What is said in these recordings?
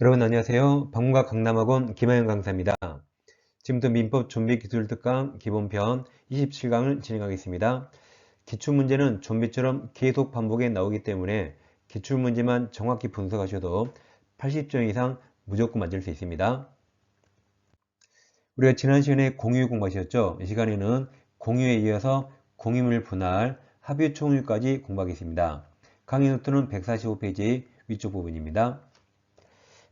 여러분 안녕하세요. 방문가 강남학원 김하영 강사입니다. 지금부터 민법 좀비 기술 특강 기본편 27강을 진행하겠습니다. 기출문제는 좀비처럼 계속 반복해 나오기 때문에 기출문제만 정확히 분석하셔도 80점 이상 무조건 맞을 수 있습니다. 우리가 지난 시간에 공유 공부하셨죠? 이 시간에는 공유에 이어서 공유물 분할, 합의 총유까지 공부하겠습니다. 강의 노트는 145페이지 위쪽 부분입니다.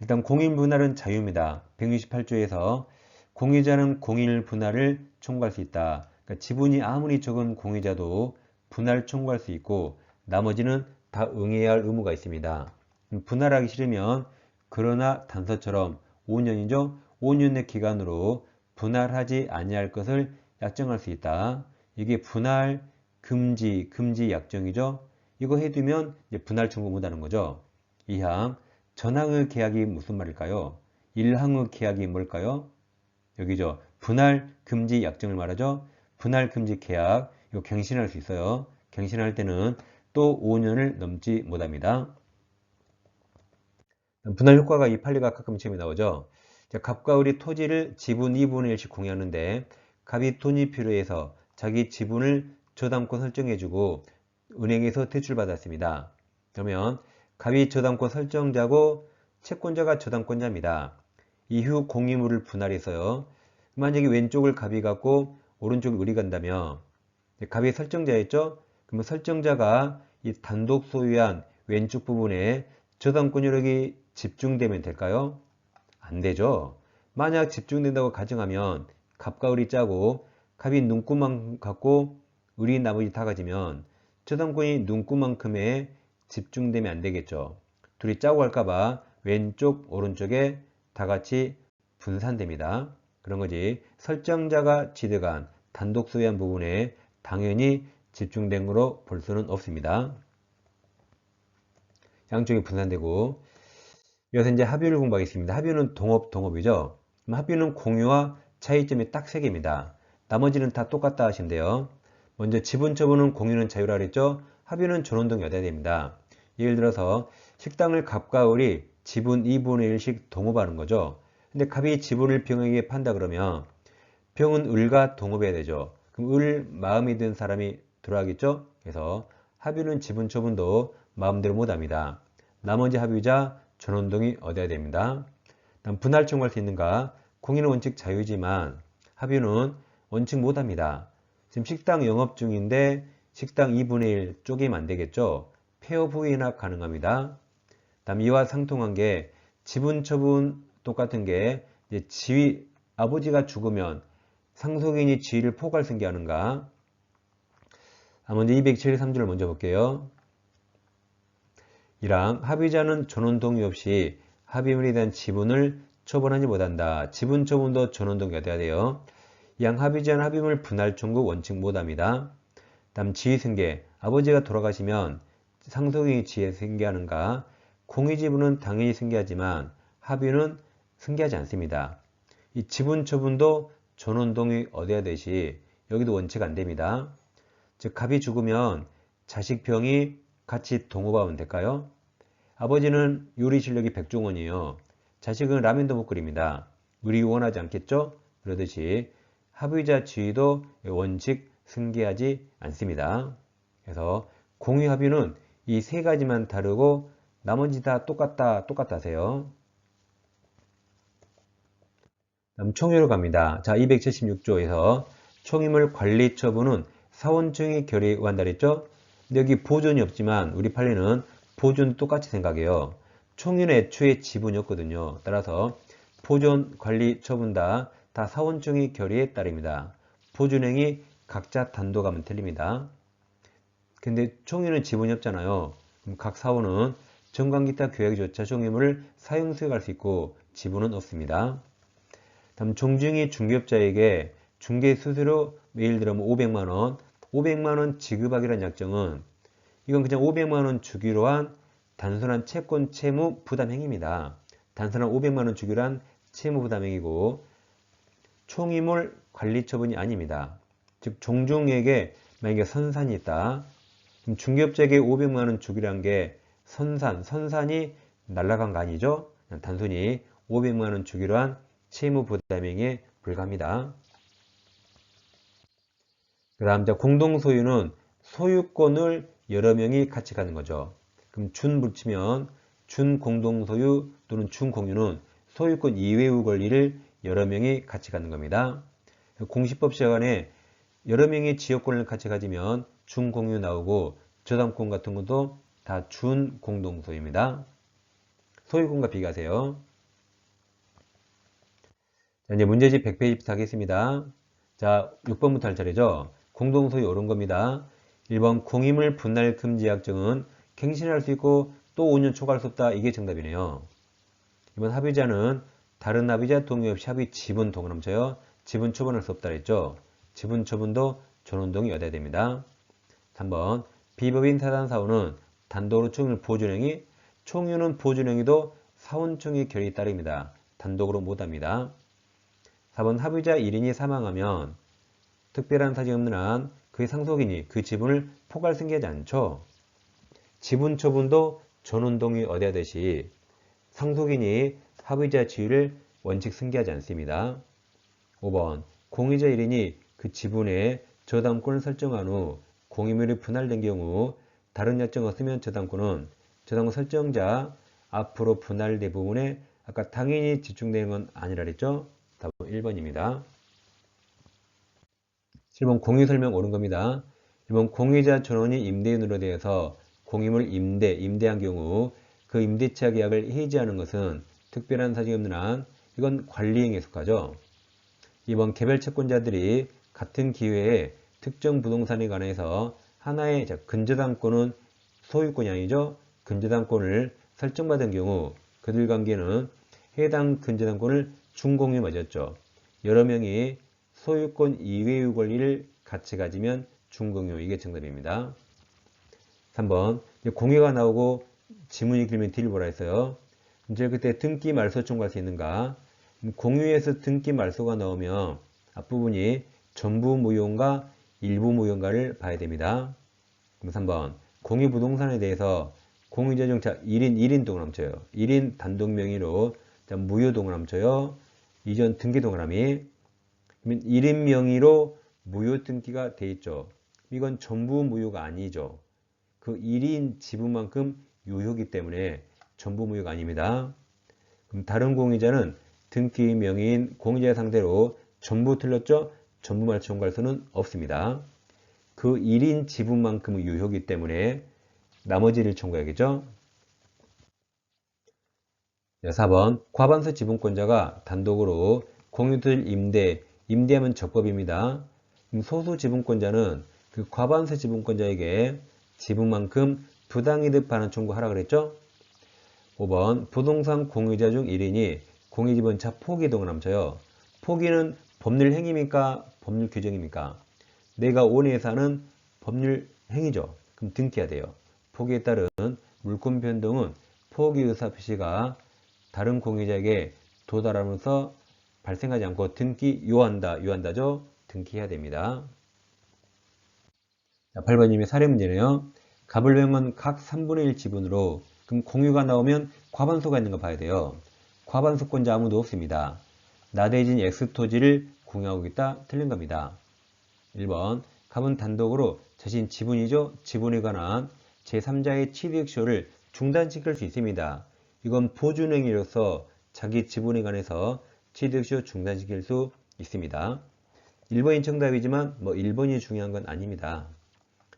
일단 공인 분할은 자유입니다. 168조에서 공유자는 공인 분할을 청구할 수 있다. 그러니까 지분이 아무리 적은 공유자도 분할 청구할 수 있고 나머지는 다 응해야 할 의무가 있습니다. 분할하기 싫으면 그러나 단서처럼 5년이죠. 5년 내 기간으로 분할하지 아니할 것을 약정할 수 있다. 이게 분할 금지 약정이죠. 이거 해두면 이제 분할 청구 못하는 거죠. 2항 전항의 계약이 무슨 말일까요? 1항의 계약이 뭘까요? 여기죠. 분할 금지 약정을 말하죠. 분할 금지 계약 이거 갱신할 수 있어요. 갱신할 때는 또 5년을 넘지 못합니다. 분할 효과가 이 판례가 가끔 시험에 나오죠. 갑과 을이 토지를 지분 2분의 1씩 공유하는데 갑이 돈이 필요해서 자기 지분을 저당권 설정해주고 은행에서 대출받았습니다. 그러면 갑이 저당권 설정자고 채권자가 저당권자입니다. 이후 공유물을 분할해서요. 만약에 왼쪽을 갑이 갖고 오른쪽을 을이 간다면 갑이 설정자였죠? 그러면 설정자가 이 단독 소유한 왼쪽 부분에 저당권 여력이 집중되면 될까요? 안 되죠. 만약 집중된다고 가정하면 갑과 을이 짜고 갑이 눈구만 갖고 을이 나머지 다 가지면 저당권이 눈구만큼에 집중되면 안 되겠죠. 둘이 짜고 할까봐 왼쪽 오른쪽에 다 같이 분산됩니다. 그런 거지. 설정자가 취득한 단독 소유한 부분에 당연히 집중된 거로 볼 수는 없습니다. 양쪽이 분산되고 여기서 이제 합유를 공부하겠습니다. 합유는 동업이죠. 합유는 공유와 차이점이 딱 3개입니다. 나머지는 다 똑같다 하신대요. 먼저 지분 처분은 공유는 자유라 그랬죠. 합유는 전원동이 얻어야 됩니다. 예를 들어서 식당을 갑과 을이 지분 2분의 1씩 동업하는 거죠. 근데 갑이 지분을 병에게 판다 그러면 병은 을과 동업해야 되죠. 그럼 을 마음이 든 사람이 들어가겠죠. 그래서 합유는 지분 처분도 마음대로 못합니다. 나머지 합유자 전원동이 얻어야 됩니다. 다음 분할 청구할 수 있는가? 공유는 원칙 자유지만 합유는 원칙 못합니다. 지금 식당 영업 중인데 식당 2분의 1 쪼개면 안 되겠죠? 폐업 후에나 가능합니다. 다음 이와 상통한 게 지분 처분 똑같은 게 이제 지위 아버지가 죽으면 상속인이 지위를 포괄 승계하는가? 먼저 273조를 먼저 볼게요. 1항 합의자는 전원 동의 없이 합의물에 대한 지분을 처분하지 못한다. 지분 처분도 전원 동의가 돼야 돼요. 2항 합의자는 합의물 분할 청구 원칙 못합니다. 다음 지위 승계 아버지가 돌아가시면 상속인이 지위 승계하는가? 공유지분은 당연히 승계하지만 합의는 승계하지 않습니다. 이 지분 처분도 전원 동의 얻어야 되시 여기도 원칙 안 됩니다. 즉 갑이 죽으면 자식병이 같이 동업하면 될까요? 아버지는 요리 실력이 백종원이에요. 자식은 라면도 못 끓입니다. 을이 원하지 않겠죠? 그러듯이 합의자 지위도 원칙 승계하지 않습니다. 그래서 공유 합의는 이 3가지만 다르고 나머지 다 똑같다세요. 다음 총유로 갑니다. 자, 276조에서 총유물 관리 처분은 사원청이 결의한다 그랬죠? 근데 여기 보존이 없지만 우리 판례는 보존 똑같이 생각해요. 총유는 애초에 지분이었거든요. 따라서 보존, 관리, 처분 다 사원청이 결의에 따릅니다. 보존행위 각자 단독하면 틀립니다. 근데 총유는 지분이 없잖아요. 그럼 각 사원은 정관기타 교역조차 총유물을 사용 수행할 수 있고 지분은 없습니다. 다음 종중이 중개업자에게 중개 수수료 예를 들면 500만원 500만원 지급하기란 약정은 이건 그냥 500만원 주기로 한 단순한 채권 채무 부담 행위입니다. 단순한 500만원 주기로 한 채무 부담 행위고 총이물 관리 처분이 아닙니다. 즉 종중에게 만약에 선산이 있다. 그럼 중개업자에게 500만원 주기로 한 게 선산이 날라간 거 아니죠? 단순히 500만 원 주기로 한 채무 부담행위에 불과합니다. 그 다음 공동 소유는 소유권을 여러 명이 같이 가는 거죠. 그럼 준 붙이면 준 공동 소유 또는 준 공유는 소유권 이외의 권리를 여러 명이 같이 갖는 겁니다. 공시법 시간에 여러 명이 지역권을 같이 가지면 준 공유 나오고 저당권 같은 것도 다 준 공동 소유입니다. 소유권과 비교하세요. 자, 이제 문제집 100페이지부터 하겠습니다. 자, 6번부터 할 차례죠. 공동소유 옳은 겁니다. 1번 공임을 분할 금지 약정은 갱신할 수 있고 또 5년 초과할 수 없다. 이게 정답이네요. 2번 합의자는 다른 합의자 동의 없이 합의 지분 동그라미쳐요. 지분 처분할 수 없다 그랬죠. 지분 처분도 전원동의 여대야 됩니다. 3번 비법인 사단사원은 단독으로 총유를 보존행위, 총유는 보존행위도 사원총의 결의에 따릅니다. 단독으로 못합니다. 4번 합의자 1인이 사망하면 특별한 사정이 없는 한 그의 상속인이 그 지분을 포괄 승계하지 않죠. 지분 처분도 전원동의 어대하듯이 상속인이 합의자 지위를 원칙 승계하지 않습니다. 5번 공의자 1인이 그 지분의 저당권을 설정한 후 공임률이 분할된 경우 다른 약정 없으면 저당권 설정자 앞으로 분할된 부분에 아까 당연히 집중되는 건 아니라 그랬죠. 답은 1번입니다. 7번 공유 설명 옳은 겁니다. 1번 공유자 전원이 임대인으로 되어서 공임을 임대한 경우 그 임대차 계약을 해지하는 것은 특별한 사정이 없는 한 이건 관리행위에 속하죠. 2번 개별 채권자들이 같은 기회에 특정 부동산에 관해서 하나의 근저당권은 소유권이 아니죠. 근저당권을 설정받은 경우 그들 관계는 해당 근저당권을 준공유 맞았죠. 여러 명이 소유권 이외의 권리를 같이 가지면 준공유. 이게 정답입니다. 3번 공유가 나오고 지문이 길면 D를 보라 했어요. 이제 그때 등기 말소 청구할 수 있는가? 공유에서 등기 말소가 나오면 앞부분이 전부 무효인가 일부 무효인가를 봐야 됩니다. 그럼 3번 공유 부동산에 대해서 공유자 중차 1인 동그라미 1인 단독 명의로 무효 동그라미 이전 등기 동그라미 1인 명의로 무효 등기가 돼 있죠. 이건 전부 무효가 아니죠. 그 1인 지분만큼 유효이기 때문에 전부 무효가 아닙니다. 그럼 다른 공유자는 등기 명의인 공유자 상대로 전부 틀렸죠? 전부 말소 청구할 수는 없습니다. 그 1인 지분만큼은 유효이기 때문에 나머지를 청구해야겠죠? 4번 과반수 지분권자가 단독으로 공유들 임대하면 적법입니다. 소수 지분권자는 그 과반수 지분권자에게 지분만큼 부당이득 반환 청구하라 그랬죠? 5번 부동산 공유자 중 1인이 공유지분차 포기 동그라미 쳐요. 포기는 법률 행위입니까? 법률 규정입니까? 내가 원해서 하는 법률 행위죠. 그럼 등기해야 돼요. 포기에 따른 물권 변동은 포기 의사 표시가 다른 공유자에게 도달하면서 발생하지 않고 등기 유한다죠? 등기해야 됩니다. 8번님의 사례 문제네요. 갑을병은 각 3분의 1 지분으로 그럼 공유가 나오면 과반수가 있는 거 봐야 돼요. 과반수권자 아무도 없습니다. 나대진 X토지를 공유하고 있다. 틀린 겁니다. 1번 갑은 단독으로 자신 지분이죠. 지분에 관한 제3자의 취득쇼를 중단시킬 수 있습니다. 이건 보존행위로서 자기 지분에 관해서 취득쇼 중단시킬 수 있습니다. 1번이 정답이지만 1번이 중요한 건 아닙니다.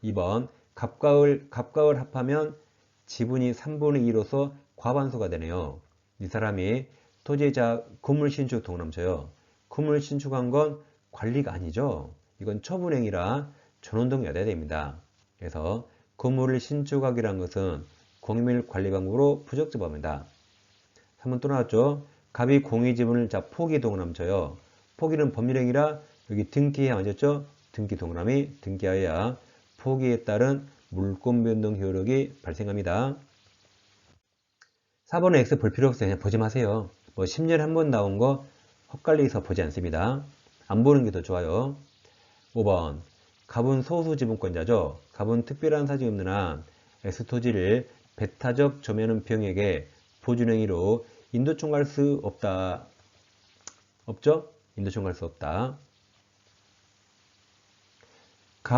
2번 갑과을 합하면 지분이 3분의 2로서 과반수가 되네요. 이 사람이 토지자 건물 신축 동그라미 쳐요. 건물 신축한 건 관리가 아니죠. 이건 처분행위라 전원동의 여대야 됩니다. 그래서 건물을 신축하기란 것은 공유물 관리 방법으로 부적절합니다. 3번 또 나왔죠. 갑이 공유 지분을 포기 동그라미 쳐요. 포기는 법률행위라 여기 등기해야 맞았죠? 등기 동그라미 등기하여야 포기에 따른 물권 변동 효력이 발생합니다. 4번은 X 볼 필요 없어요. 그냥 보지 마세요. 10년에 한 번 나온 거 헛갈리서 보지 않습니다. 안 보는 게 더 좋아요. 5번 갑은 소수 지분권자죠. 갑은 특별한 사정이 없는 한 X토지를 배타적 점유하는 병에게 보존행위로 인도총 갈 수 없다. 없죠? 인도총 갈 수 없다.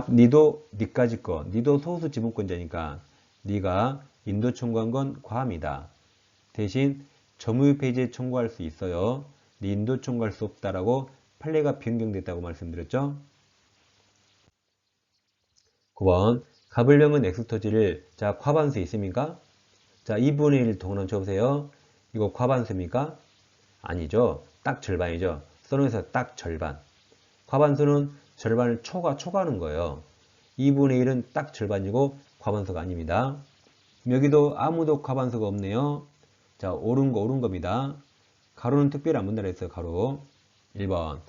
니도 니까지 거. 니도 소수 지분권자니까 니가 인도총 간 건 과합니다. 대신 점유율 폐지에 청구할 수 있어요. 니 인도총 갈 수 없다라고 판례가 변경됐다고 말씀드렸죠? 9번 갑을병은 X토지를 자 과반수 있습니까? 자 2분의 1 동그라미 쳐보세요. 이거 과반수입니까? 아니죠. 딱 절반이죠. 써놓으면서 딱 절반. 과반수는 절반을 초과하는 거예요. 2분의 1은 딱 절반이고 과반수가 아닙니다. 여기도 아무도 과반수가 없네요. 자 옳은 겁니다. 가로는 특별히 안 본다 그랬어요. 가로. 1번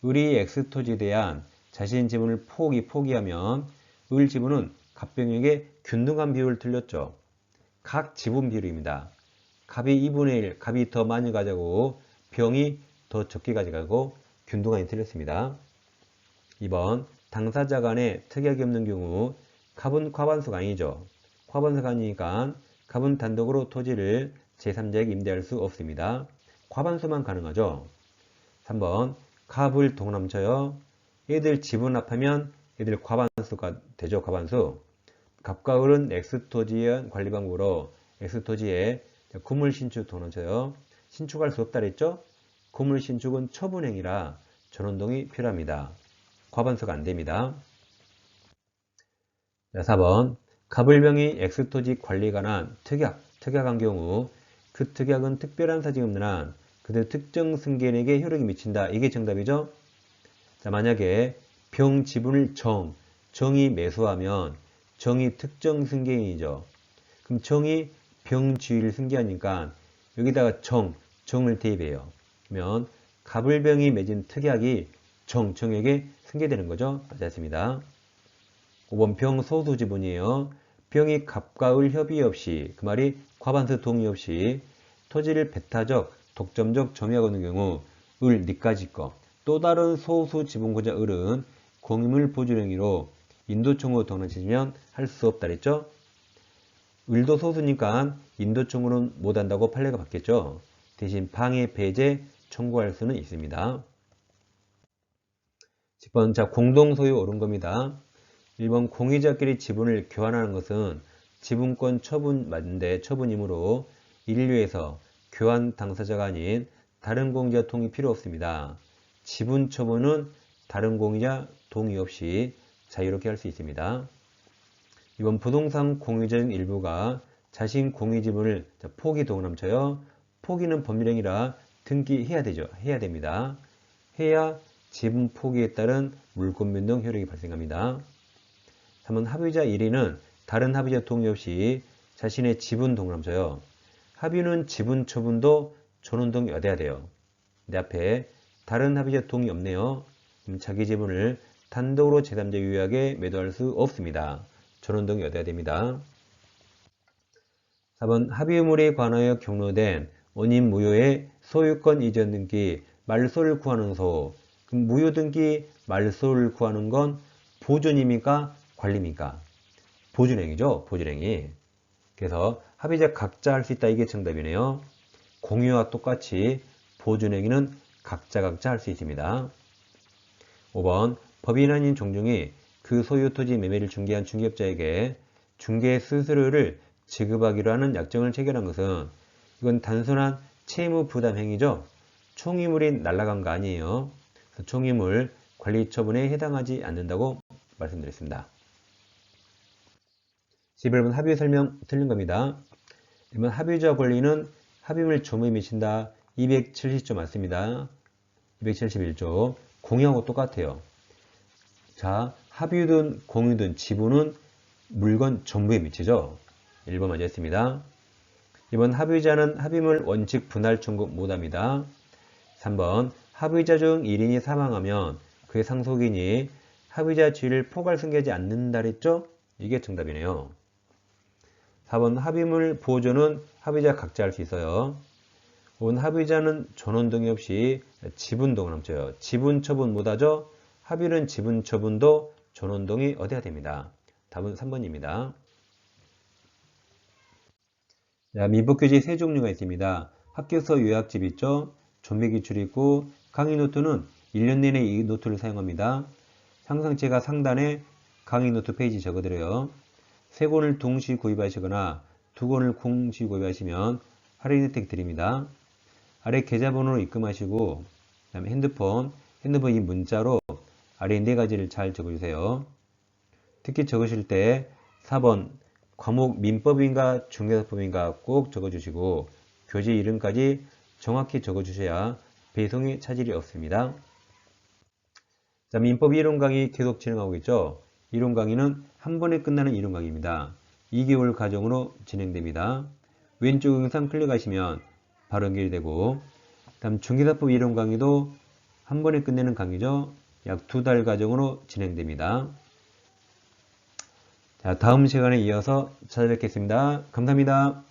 을이 X토지에 대한 자신 지분을 포기하면 을 지분은 갑병에게 균등한 비율을 틀렸죠. 각 지분 비율입니다. 갑이 2분의 1, 갑이 더 많이 가져가고 병이 더 적게 가져가고 균등하게 틀렸습니다. 2번 당사자 간에 특약이 없는 경우 갑은 과반수가 아니죠. 과반수가 아니니까 갑은 단독으로 토지를 제3자에게 임대할 수 없습니다. 과반수만 가능하죠. 3번 갑을 동그라미 쳐요. 얘들 지분 합하면 얘들 과반수가 되죠. 과반수. 갑과 을은 X토지의 관리 방법으로 X토지에 구물 신축 동그라미 쳐요. 신축할 수 없다 그랬죠? 구물 신축은 처분행위라 전원동이 필요합니다. 과반수가 안 됩니다. 자, 4번 갑을병이 X토지 관리에 관한 특약한 경우 그 특약은 특별한 사정이 없는 한 그들 특정 승계인에게 효력이 미친다. 이게 정답이죠? 자, 만약에 병 지분을 정이 매수하면 정이 특정 승계인이죠. 그럼 정이 병 지위를 승계하니까 여기다가 정을 대입해요. 그러면 갑을병이 맺은 특약이 정에게 승계되는 거죠. 맞았습니다. 5번 병 소수 지분이에요. 병이 갑과 을 협의 없이 그 말이 과반수 동의 없이 토지를 배타적, 독점적 점유하고 있는 경우 을 니까지 거. 또 다른 소수 지분권자 을은 공유물 보존행위로 인도청구 동원해지면 할 수 없다 그랬죠? 을도 소수니까 인도청구는 못한다고 판례가 바뀌었죠. 대신 방해, 배제 청구할 수는 있습니다. 10번 자 공동소유 옳은 겁니다. 1번 공유자끼리 지분을 교환하는 것은 지분권 처분 맞는데 처분이므로 인류에서 교환 당사자가 아닌 다른 공유자 동의 필요 없습니다. 지분 처분은 다른 공유자 동의 없이 자유롭게 할 수 있습니다. 이번 부동산 공유자인 일부가 자신 공유 지분을 포기 동그라미 쳐요. 포기는 법률행위라 등기해야 되죠. 해야 됩니다. 해야 지분 포기에 따른 물권 변동 효력이 발생합니다. 3번 합의자 1위는 다른 합의자 동의 없이 자신의 지분 동그라미 쳐요. 합의는 지분 처분도 전원동의 얻어야 돼요. 내 앞에 다른 합의자 동의 없네요. 그럼 자기 지분을 단독으로 제3자 유효하게 매도할 수 없습니다. 전원동의 얻어야 됩니다. 4번 합의의무에 관하여 경로된 원인 무효의 소유권 이전 등기 말소를 구하는 소. 그럼 무효 등기 말소를 구하는 건 보존입니까? 관리입니까? 보존행위죠. 보존행위. 그래서 합의자 각자 할 수 있다. 이게 정답이네요. 공유와 똑같이 보존행위는 각자 할 수 있습니다. 5번 법인 아닌 종중이 그 소유 토지 매매를 중개한 중개업자에게 중개 수수료를 지급하기로 하는 약정을 체결한 것은 이건 단순한 채무 부담 행위죠. 총이물이 날아간 거 아니에요. 총이물 관리 처분에 해당하지 않는다고 말씀드렸습니다. 11번 합의 설명 틀린 겁니다. 1번 합의자 권리는 합의물 조무에 미친다. 270조 맞습니다. 271조. 공유하고 똑같아요. 자, 합의든 공유든 지분은 물건 전부에 미치죠. 1번 맞았습니다. 2번 합의자는 합의물 원칙 분할 청구 못합니다. 3번 합의자 중 1인이 사망하면 그의 상속인이 합의자 지위를 포괄 승계하지 않는다 그랬죠? 이게 정답이네요. 4번 합의물 보존은 합의자 각자 할 수 있어요. 5번 합의자는 전원 동의 없이 지분 동그라미 쳐요. 지분 처분 못하죠? 합의는 지분 처분도 전원 동의 얻어야 됩니다. 답은 3번입니다. 자, 민법규칙 세 종류가 있습니다. 학교서 요약집 있죠? 존배 기출이 있고 강의 노트는 1년 내내 이 노트를 사용합니다. 항상 제가 상단에 강의 노트 페이지 적어드려요. 3권을 동시 구입하시거나 2권을 동시 구입하시면 할인 혜택 드립니다. 아래 계좌번호로 입금하시고 그다음에 핸드폰 이 문자로 아래 4가지를 잘 적어주세요. 특히 적으실 때 4번 과목 민법인가 중개사법인가 꼭 적어주시고 교재 이름까지 정확히 적어주셔야 배송에 차질이 없습니다. 자, 민법 이론 강의 계속 진행하고 있죠. 이론 강의는 한 번에 끝나는 이론 강의입니다. 2개월 과정으로 진행됩니다. 왼쪽 영상 클릭하시면 바로 연결이 되고 다음 중개사법 이론 강의도 한 번에 끝내는 강의죠. 약 2달 과정으로 진행됩니다. 자, 다음 시간에 이어서 찾아뵙겠습니다. 감사합니다.